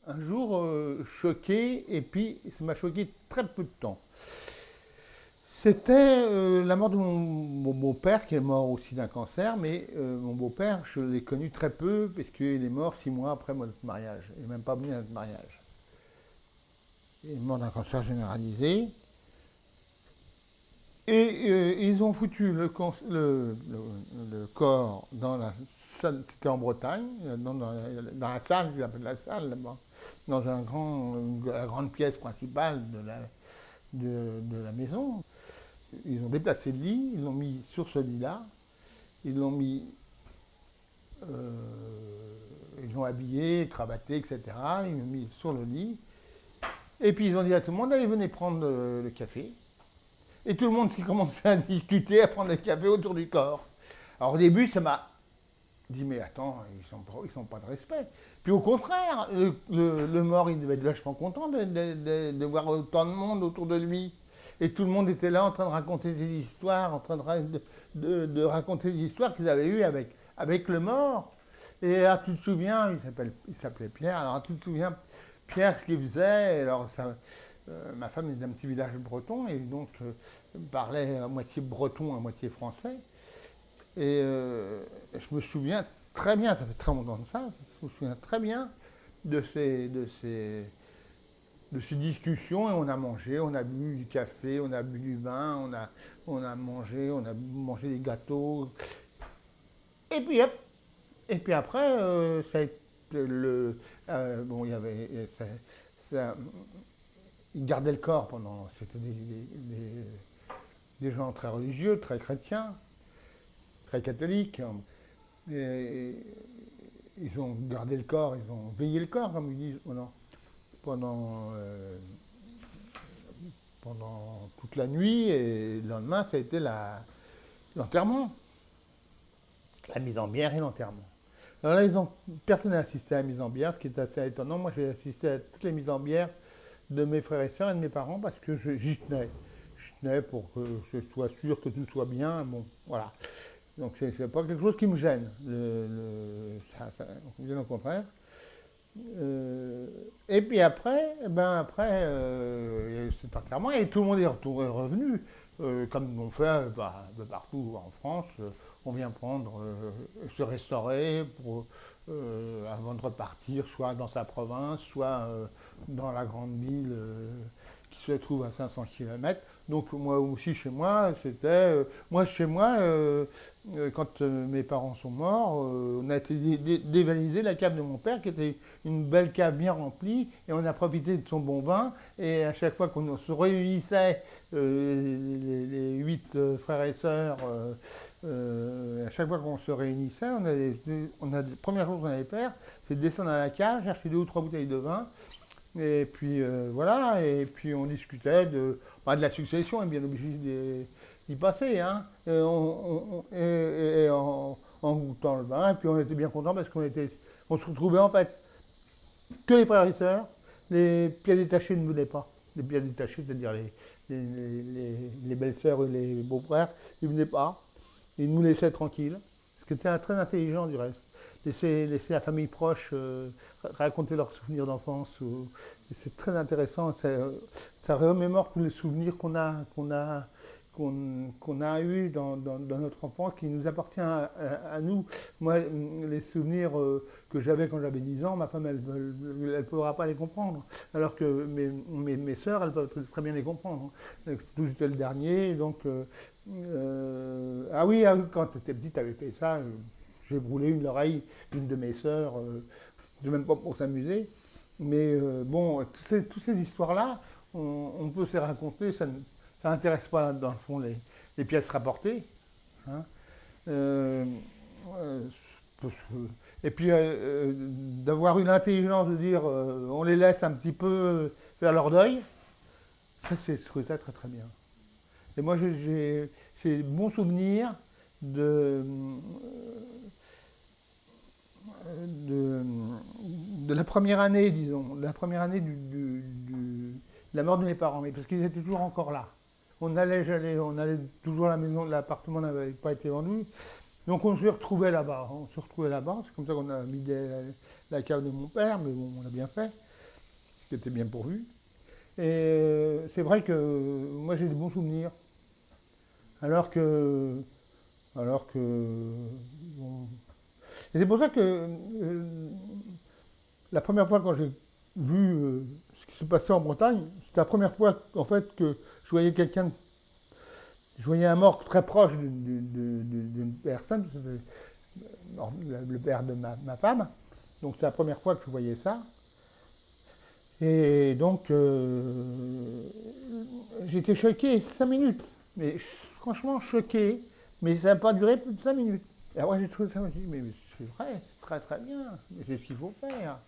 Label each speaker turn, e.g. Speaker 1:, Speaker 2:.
Speaker 1: un jour choqué, et puis ça m'a choqué très peu de temps. C'était la mort de mon beau-père, qui est mort aussi d'un cancer, mais mon beau-père, je l'ai connu très peu, parce qu'il est mort 6 mois après notre mariage, et même pas venu à notre mariage. Il est mort d'un cancer généralisé, et ils ont foutu le corps dans la salle, c'était en Bretagne, dans la salle, ils appellent la salle là-bas, dans la grande pièce principale de la maison. Ils ont déplacé le lit, ils l'ont mis sur ce lit-là, ils l'ont mis, euh, ils l'ont habillé, cravaté, etc. Ils l'ont mis sur le lit. Et puis ils ont dit à tout le monde, allez, venez prendre le café. Et tout le monde qui commençait à discuter, à prendre le café autour du corps. Alors au début, ça m'a dit, mais attends, ils sont pas de respect. Puis au contraire, le mort, il devait être vachement content de voir autant de monde autour de lui. Et tout le monde était là en train de raconter des histoires, en train de raconter des histoires qu'ils avaient eues avec le mort. Et alors, tu te souviens, il s'appelait Pierre, alors tu te souviens, Pierre, ce qu'il faisait, alors ma femme est d'un petit village breton, et donc parlait à moitié breton, à moitié français. Et je me souviens très bien, ça fait très longtemps de ça, je me souviens très bien de ces discussions, et on a mangé, on a bu du café, on a bu du vin, on a mangé des gâteaux. Et puis hop, et puis après, ça a été bon, il y avait, ça- ils gardaient le corps pendant, c'était des gens très religieux, très chrétiens, très catholiques. Et ils ont gardé le corps, ils ont veillé le corps, comme ils disent, pendant, euh, pendant toute la nuit, et le lendemain, ça a été l'enterrement, la mise en bière et l'enterrement. Alors là, personne n'a assisté à la mise en bière, ce qui est assez étonnant. Moi, j'ai assisté à toutes les mises en bière de mes frères et sœurs et de mes parents parce que j'y tenais. J'y tenais pour que je sois sûr que tout soit bien. Bon, voilà. Donc, c'est pas quelque chose qui me gêne. Bien au contraire. Euh, et puis après, il y a eu cet enterrement et tout le monde est revenu, comme on fait un peu partout en France. On vient prendre, se restaurer avant de repartir, soit dans sa province, soit dans la grande ville qui se trouve à 500 km. Donc moi aussi chez moi, moi chez moi, quand mes parents sont morts, on a été dévaliser la cave de mon père, qui était une belle cave bien remplie, et on a profité de son bon vin. Et à chaque fois qu'on se réunissait, les 8 frères et sœurs, à chaque fois qu'on se réunissait, la première chose qu'on allait faire, c'est de descendre à la cave, chercher 2 ou 3 bouteilles de vin, et puis voilà, et puis on discutait de la succession, on est bien obligé d'y passer, hein. Et en goûtant le vin, et puis on était bien contents parce on se retrouvait en fait que les frères et sœurs. Les pieds détachés ne voulaient pas. Les pieds détachés, c'est-à-dire les belles-sœurs et les beaux-frères, ils ne venaient pas. Ils nous laissaient tranquilles. Ce qui était très intelligent du reste. Laisser la famille proche raconter leurs souvenirs d'enfance. C'est très intéressant. Ça remémore tous les souvenirs qu'on a eu dans notre enfance, qui nous appartient à nous. Moi, les souvenirs que j'avais quand j'avais 10 ans, ma femme, elle ne pourra pas les comprendre. Alors que mes sœurs, elles peuvent très bien les comprendre. Tout j'étais le dernier, donc... quand tu étais petite, tu avais fait ça. J'ai brûlé l'oreille d'une de mes sœurs, même pas pour s'amuser. Mais bon, toutes ces histoires-là, on peut se les raconter, ça n'intéresse pas dans le fond les pièces rapportées, hein. Euh, euh, et puis d'avoir eu l'intelligence de dire on les laisse un petit peu faire leur deuil, ça c'est je trouve ça très très bien. Et moi j'ai de bons souvenirs de, de, de la première année, disons, de la première année de la mort de mes parents, mais parce qu'ils étaient toujours encore là. On allait toujours à la maison, l'appartement n'avait pas été vendu, donc on se retrouvait là-bas. C'est comme ça qu'on a mis la cave de mon père, mais bon, on l'a bien fait. qui était bien pourvu. Et c'est vrai que moi j'ai de bons souvenirs. Alors que. Alors que. Bon. Et c'est pour ça que la première fois quand j'ai vu ce qui se passait en Bretagne, c'était la première fois en fait que je voyais quelqu'un, je voyais un mort très proche d'une personne, le père de ma femme. Donc c'était la première fois que je voyais ça. Et donc j'étais choqué 5 minutes, mais franchement choqué, mais ça n'a pas duré plus de 5 minutes. Et après j'ai trouvé ça, je me suis dit, mais c'est vrai, c'est très très bien, mais c'est ce qu'il faut faire.